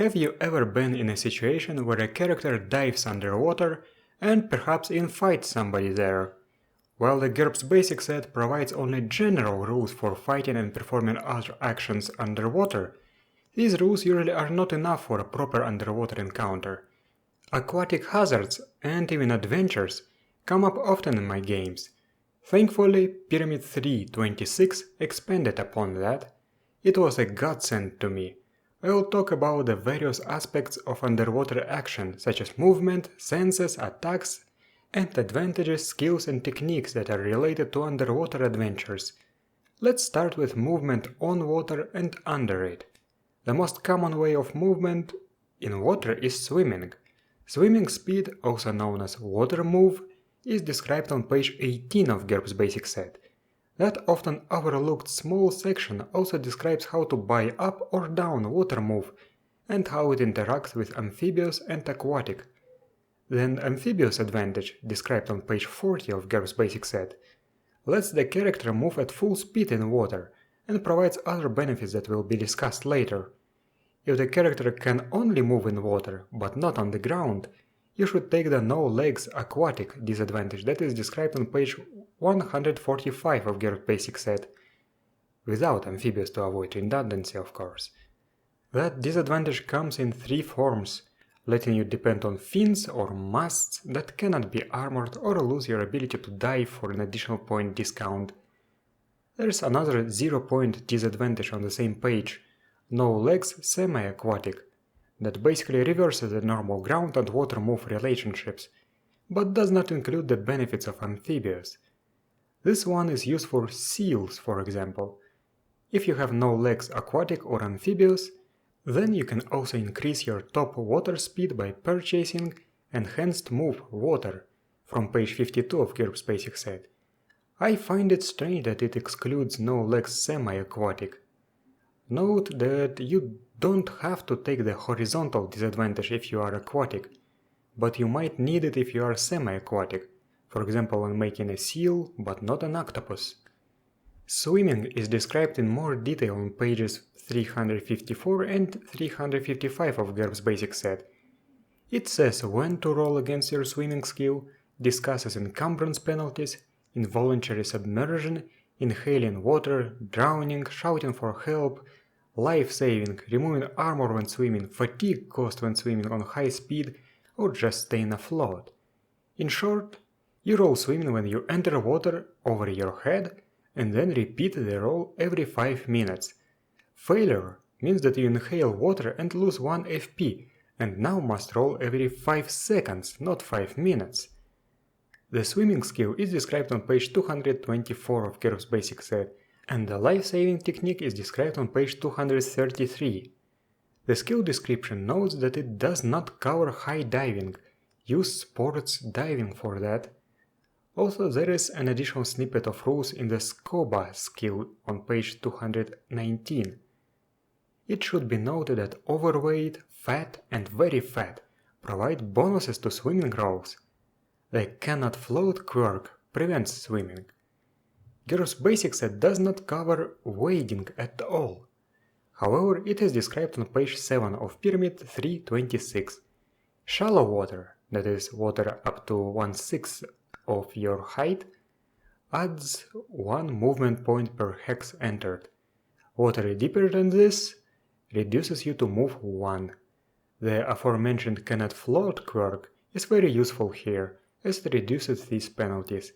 Have you ever been in a situation where a character dives underwater and perhaps even fights somebody there? While the GURPS basic set provides only general rules for fighting and performing other actions underwater, these rules usually are not enough for a proper underwater encounter. Aquatic hazards and even adventures come up often in my games. Thankfully, Pyramid 3.26 expanded upon that. It was a godsend to me. I will talk about the various aspects of underwater action, such as movement, senses, attacks, and advantages, skills and techniques that are related to underwater adventures. Let's start with movement on water and under it. The most common way of movement in water is swimming. Swimming speed, also known as water move, is described on page 18 of GURPS basic set. That often overlooked small section also describes how to buy up or down water move and how it interacts with amphibious and aquatic. Then amphibious advantage, described on page 40 of GURPS basic set, lets the character move at full speed in water and provides other benefits that will be discussed later. If the character can only move in water but not on the ground, you should take the no legs aquatic disadvantage that is described on page 145 of GURPS basic set, without amphibious to avoid redundancy of course. That disadvantage comes in three forms, letting you depend on fins or masts that cannot be armored or lose your ability to dive for an additional point discount. There's another 0-point disadvantage on the same page, no legs semi-aquatic, that basically reverses the normal ground and water move relationships, but does not include the benefits of amphibious. This one is used for seals, for example. If you have no legs aquatic or amphibious, then you can also increase your top water speed by purchasing Enhanced Move Water from page 52 of GURPS basic set. I find it strange that it excludes no legs semi-aquatic. Note that you don't have to take the horizontal disadvantage if you are aquatic, but you might need it if you are semi-aquatic, for example when making a seal but not an octopus. Swimming is described in more detail on pages 354 and 355 of GURPS basic set. It says when to roll against your swimming skill, discusses encumbrance penalties, involuntary submersion, inhaling water, drowning, shouting for help, life-saving, removing armor when swimming, fatigue caused when swimming on high speed, or just staying afloat. In short, you roll swimming when you enter water over your head and then repeat the roll every 5 minutes. Failure means that you inhale water and lose 1 FP and now must roll every 5 seconds, not 5 minutes. The swimming skill is described on page 224 of GURPS basic set, and the life-saving technique is described on page 233. The skill description notes that it does not cover high diving. Use sports diving for that. Also, there is an additional snippet of rules in the SCOBA skill on page 219. It should be noted that overweight, fat and very fat provide bonuses to swimming rolls. The cannot float quirk prevents swimming. GURPS basic set does not cover wading at all. However, it is described on page 7 of Pyramid 3.26. Shallow water, that is water up to 1/6 of your height, adds 1 movement point per hex entered. Water deeper than this reduces you to move 1. The aforementioned cannot float quirk is very useful here, as it reduces these penalties.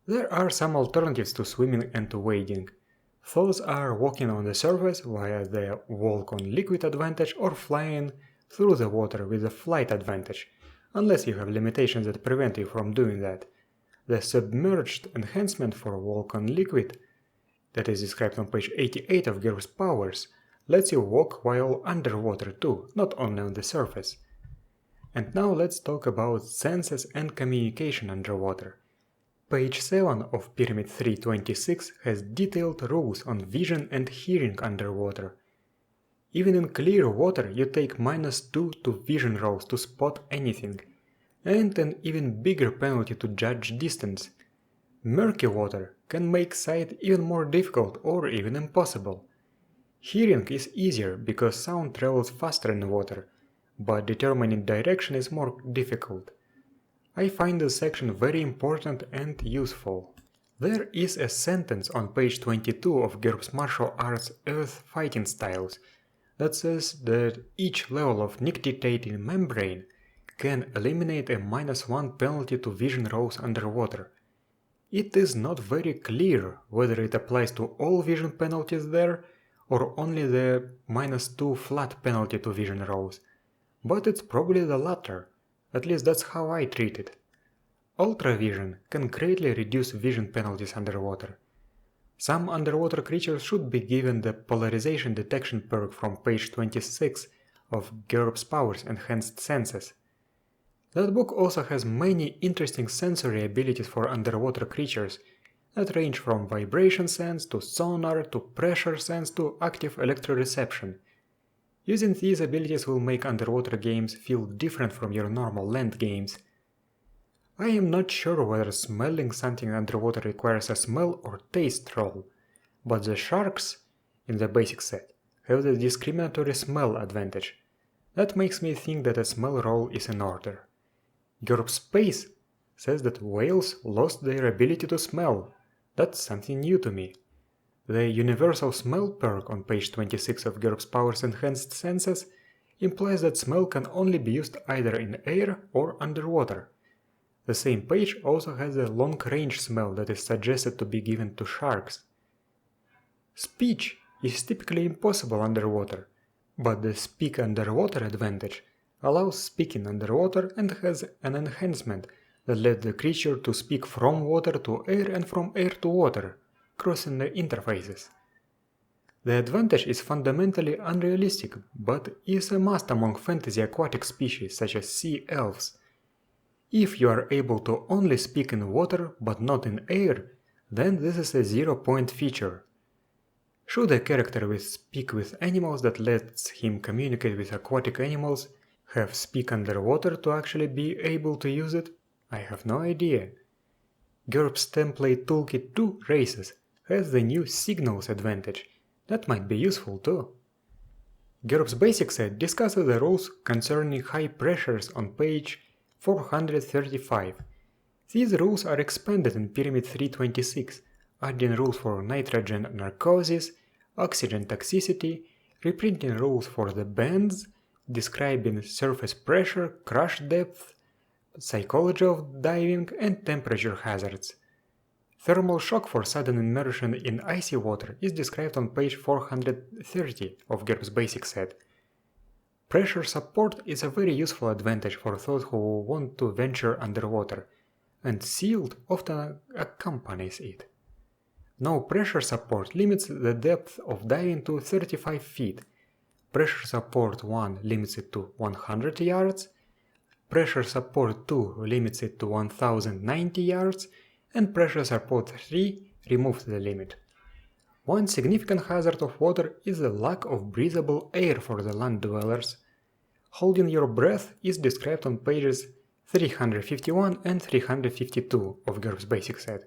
There are some alternatives to swimming and to wading. Those are walking on the surface via the walk on liquid advantage or flying through the water with the flight advantage, unless you have limitations that prevent you from doing that. The submerged enhancement for walk on liquid, that is described on page 88 of GURPS powers, lets you walk while underwater too, not only on the surface. And now let's talk about senses and communication underwater. Page 7 of Pyramid 3.26 has detailed rules on vision and hearing underwater. Even in clear water you take -2 to vision rolls to spot anything, and an even bigger penalty to judge distance. Murky water can make sight even more difficult or even impossible. Hearing is easier because sound travels faster in water, but determining direction is more difficult. I find this section very important and useful. There is a sentence on page 22 of GURPS Martial Arts Earth Fighting Styles that says that each level of nictitating membrane can eliminate a -1 penalty to vision rolls underwater. It is not very clear whether it applies to all vision penalties there or only the -2 flat penalty to vision rolls, but it's probably the latter, at least that's how I treat it. Ultravision can greatly reduce vision penalties underwater. Some underwater creatures should be given the polarization detection perk from page 26 of GURPS Powers Enhanced Senses. That book also has many interesting sensory abilities for underwater creatures that range from vibration sense to sonar to pressure sense to active electroreception. Using these abilities will make underwater games feel different from your normal land games. I am not sure whether smelling something underwater requires a smell or taste roll, but the sharks in the basic set have the discriminatory smell advantage. That makes me think that a smell roll is in order. GURPS Space says that whales lost their ability to smell. That's something new to me. The universal smell perk on page 26 of GURPS Powers Enhanced Senses implies that smell can only be used either in air or underwater. The same page also has a long-range smell that is suggested to be given to sharks. Speech is typically impossible underwater, but the Speak Underwater advantage allows speaking underwater and has an enhancement that lets the creature to speak from water to air and from air to water, crossing the interfaces. The advantage is fundamentally unrealistic, but is a must among fantasy aquatic species such as sea elves. If you are able to only speak in water but not in air, then this is a 0-point feature. Should a character speak with animals that lets him communicate with aquatic animals have speak underwater to actually be able to use it? I have no idea. GURPS Template Toolkit 2 Races has the new Signals advantage. That might be useful too. GURPS Basic Set discusses the rules concerning high pressures on page 435. These rules are expanded in Pyramid 326, adding rules for nitrogen narcosis, oxygen toxicity, reprinting rules for the bands, describing surface pressure, crush depth, psychology of diving, and temperature hazards. Thermal shock for sudden immersion in icy water is described on page 430 of GURPS Basic Set. Pressure support is a very useful advantage for those who want to venture underwater, and sealed often accompanies it. No pressure support limits the depth of diving to 35 feet. Pressure support 1 limits it to 100 yards, pressure support 2 limits it to 1090 yards, and pressure support 3 removes the limit. One significant hazard of water is the lack of breathable air for the land dwellers. Holding your breath is described on pages 351 and 352 of GURPS Basic Set.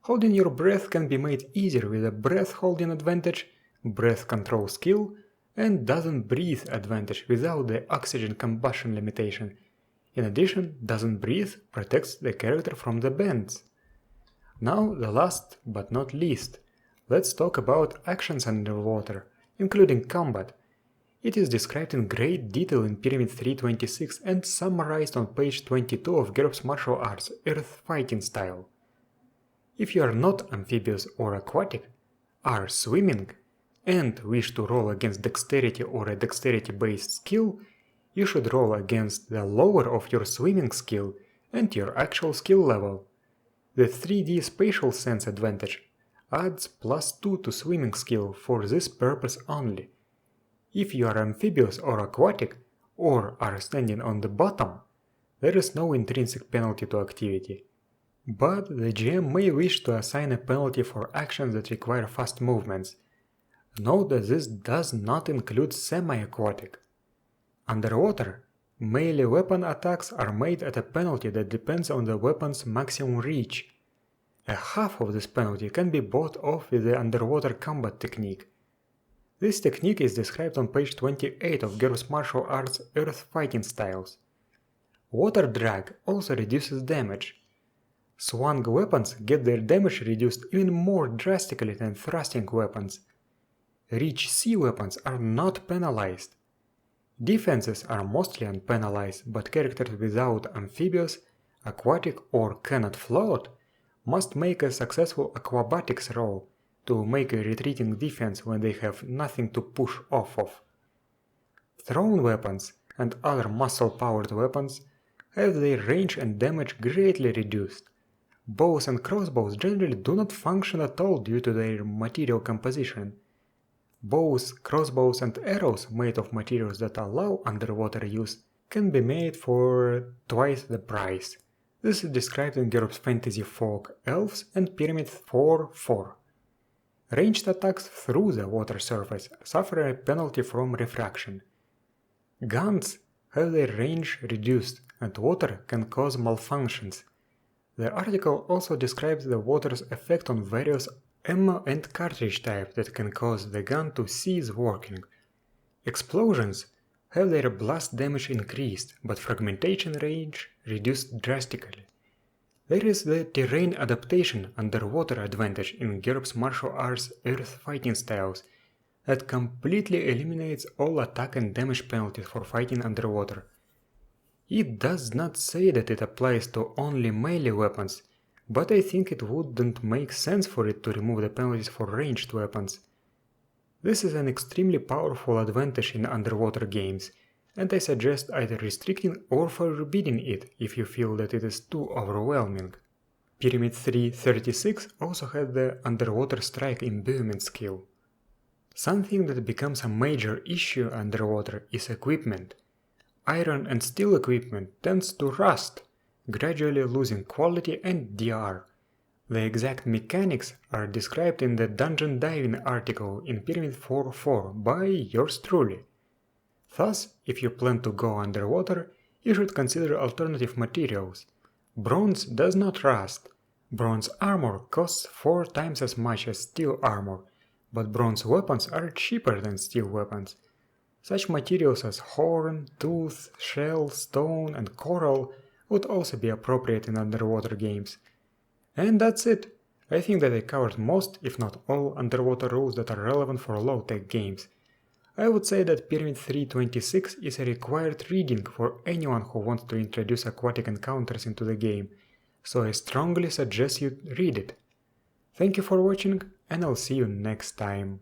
Holding your breath can be made easier with a breath holding advantage, breath control skill, and doesn't breathe advantage without the oxygen combustion limitation. In addition, doesn't breathe protects the character from the bends. Now the last but not least, let's talk about actions underwater, including combat. It is described in great detail in Pyramid 326 and summarized on page 22 of GURPS Martial Arts Earth Fighting Style. If you are not amphibious or aquatic, are swimming, and wish to roll against dexterity or a dexterity-based skill, you should roll against the lower of your swimming skill and your actual skill level. The 3D spatial sense advantage adds +2 to swimming skill for this purpose only. If you are amphibious or aquatic, or are standing on the bottom, there is no intrinsic penalty to activity. But the GM may wish to assign a penalty for actions that require fast movements. Note that this does not include semi-aquatic. Underwater, melee weapon attacks are made at a penalty that depends on the weapon's maximum reach. A half of this penalty can be bought off with the underwater combat technique. This technique is described on page 28 of GURPS Martial Arts Earth Fighting Styles. Water drag also reduces damage. Swung weapons get their damage reduced even more drastically than thrusting weapons. Reach sea weapons are not penalized. Defenses are mostly unpenalized, but characters without amphibious, aquatic, or cannot float must make a successful acrobatics roll to make a retreating defense when they have nothing to push off of. Thrown weapons and other muscle-powered weapons have their range and damage greatly reduced. Bows and crossbows generally do not function at all due to their material composition. Bows, crossbows, and arrows made of materials that allow underwater use can be made for twice the price. This is described in GURPS Fantasy Folk Elves and Pyramid 4-4. Ranged attacks through the water surface suffer a penalty from refraction. Guns have their range reduced, and water can cause malfunctions. The article also describes the water's effect on various ammo and cartridge types that can cause the gun to cease working. Explosions have their blast damage increased, but fragmentation range reduced drastically. There is the terrain adaptation underwater advantage in GURPS Martial Arts Earth Fighting Styles that completely eliminates all attack and damage penalties for fighting underwater. It does not say that it applies to only melee weapons, but I think it wouldn't make sense for it to remove the penalties for ranged weapons. This is an extremely powerful advantage in underwater games, and I suggest either restricting or forbidding it if you feel that it is too overwhelming. Pyramid 336 also had the underwater strike imbuement skill. Something that becomes a major issue underwater is equipment. Iron and steel equipment tends to rust, gradually losing quality and DR. The exact mechanics are described in the Dungeon Diving article in Pyramid 4-4 by yours truly. Thus, if you plan to go underwater, you should consider alternative materials. Bronze does not rust. Bronze armor costs 4 times as much as steel armor, but bronze weapons are cheaper than steel weapons. Such materials as horn, tooth, shell, stone, and coral would also be appropriate in underwater games. And that's it. I think that I covered most, if not all, underwater rules that are relevant for low-tech games. I would say that Pyramid 326 is a required reading for anyone who wants to introduce aquatic encounters into the game, so I strongly suggest you read it. Thank you for watching, and I'll see you next time.